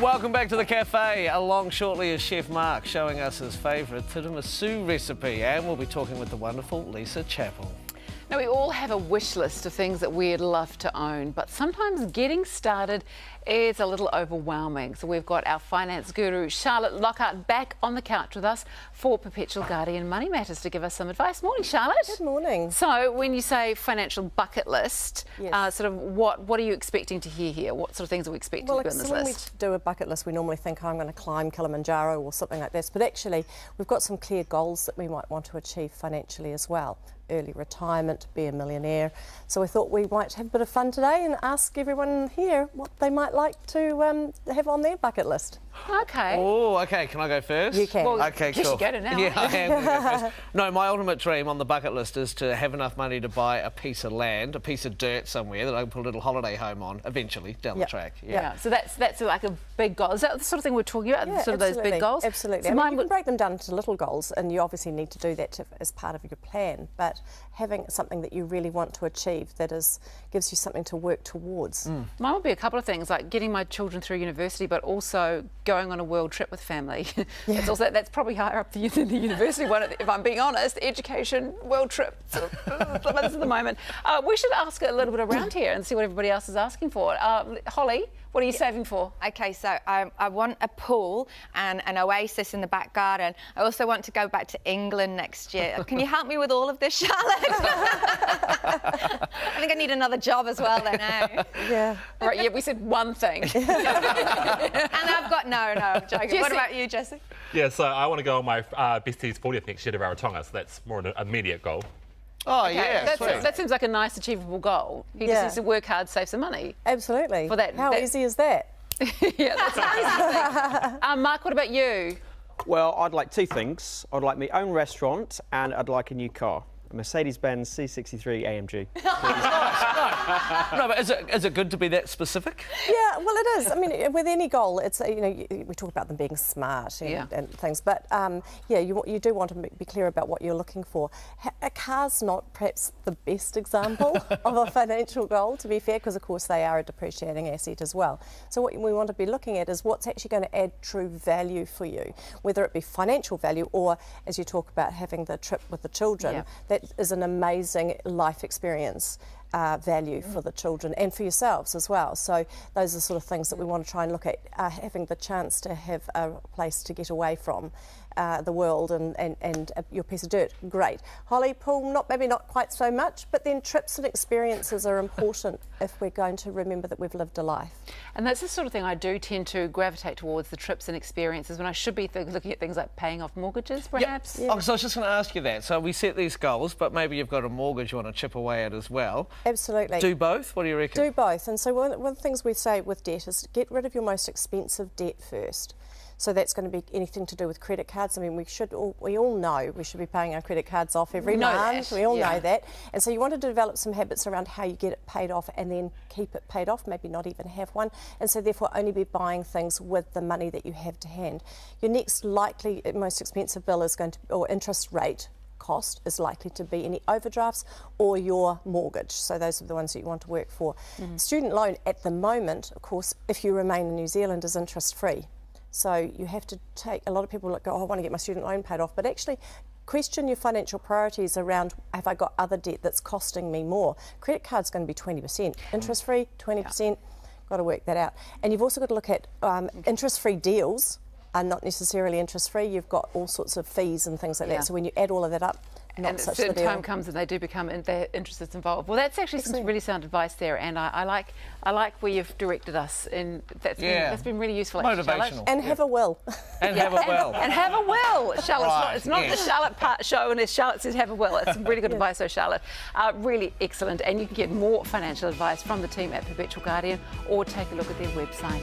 Welcome back to the cafe. Along shortly is Chef Mark showing us his favourite tiramisu recipe, and we'll be talking with the wonderful Lisa Chappell. Now, we all have a wish list of things that we'd love to own, but sometimes getting started is a little overwhelming. So we've got our finance guru, Charlotte Lockhart, back on the couch with us for Perpetual Guardian Money Matters to give us some advice. Morning, Charlotte. Good morning. So when you say financial bucket list, Yes. sort of what are you expecting to hear here? What sort of things are we expecting to be on this when list? we do a bucket list, we normally think, I'm going to climb Kilimanjaro or something like this. But actually, we've got some clear goals that we might want to achieve financially as well. Early retirement, be a millionaire. So we thought we might have a bit of fun today and ask everyone here what they might like to have on their bucket list. Okay. Oh, okay. Can I go first? You can. Well, Okay, guess cool. you go to now. Yeah, I am going to go first. No, my ultimate dream on the bucket list is to have enough money to buy a piece of land, a piece of dirt somewhere that I can put a little holiday home on eventually down the Yep. track. Yeah, so that's like a big goal. Is that the sort of thing we're talking about? Yeah, sort of those big goals? Absolutely. So I mean, mine you would- can break them down into little goals, and you obviously need to do that as part of your plan. But having something that you really want to achieve that gives you something to work towards. Mine would be a couple of things, like getting my children through university, but also going on a world trip with family. That's probably higher up than the university one, if I'm being honest. Education, world trip, sort of, that's at the moment. We should ask a little bit around here and see what everybody else is asking for. Holly, what are you saving for? Okay, so I want a pool and an oasis in the back garden. I also want to go back to England next year. Can you help me with all of this, Charlotte? I think I need another job as well then, eh? Yeah. Right, yeah, we said one thing. And I've got... No, I'm joking. Jesse. What about you, Jesse? Yeah, so I want to go on my bestie's 40th next year to Rarotonga, so that's more an immediate goal. Oh, Okay, yeah, sweet. that seems like a nice, achievable goal. He just needs to work hard, save some money. Absolutely. For that- How that- easy is that? Yeah, that's amazing. Mark, what about you? Well, I'd like two things. I'd like my own restaurant and I'd like a new car. A Mercedes-Benz C63 AMG. No, but is it good to be that specific? Yeah, well, it is. I mean, with any goal, it's, we talk about them being smart and things, but yeah, you do want to be clear about what you're looking for. A car's not perhaps the best example of a financial goal, to be fair, because of course they are a depreciating asset as well. So what we want to be looking at is what's actually going to add true value for you, whether it be financial value or, as you talk about, having the trip with the children. That is an amazing life experience. Value for the children and for yourselves as well. So those are the sort of things that we want to try and look at, having the chance to have a place to get away from the world and your piece of dirt, great. Holly, pool, maybe not quite so much, but then trips and experiences are important if we're going to remember that we've lived a life. And that's the sort of thing I do tend to gravitate towards, the trips and experiences, when I should be looking at things like paying off mortgages, perhaps. Yeah. Oh, so I was just going to ask you that. So we set these goals, but maybe you've got a mortgage you want to chip away at as well. Absolutely. Do both? What do you reckon? Do both. And so one of the things we say with debt is get rid of your most expensive debt first. So that's going to be anything to do with credit cards. I mean, we all know we should be paying our credit cards off every month. We all know that. And so you want to develop some habits around how you get it paid off and then keep it paid off, maybe not even have one. And so therefore only be buying things with the money that you have to hand. Your next likely most expensive bill is going to, or interest rate cost is likely to be any overdrafts or your mortgage. So those are the ones that you want to work for. Student loan at the moment, of course, if you remain in New Zealand, is interest free. So you have to take, a lot of people go, oh, I want to get my student loan paid off, but actually question your financial priorities around, have I got other debt that's costing me more? Credit card's going to be 20%, interest free, 20%, got to work that out. And you've also got to look at interest free deals are not necessarily interest free, you've got all sorts of fees and things like that. So when you add all of that up, and a certain time comes and they do become their interest is involved. Well, that's actually some really sound advice there, and I like where you've directed us, and that's been really useful. Motivational. And have a will. And have a will. And have a will, Charlotte. Right, It's not the Charlotte part show, and as Charlotte says, have a will. It's some really good advice, though, Charlotte. Really excellent, and you can get more financial advice from the team at Perpetual Guardian, or take a look at their website.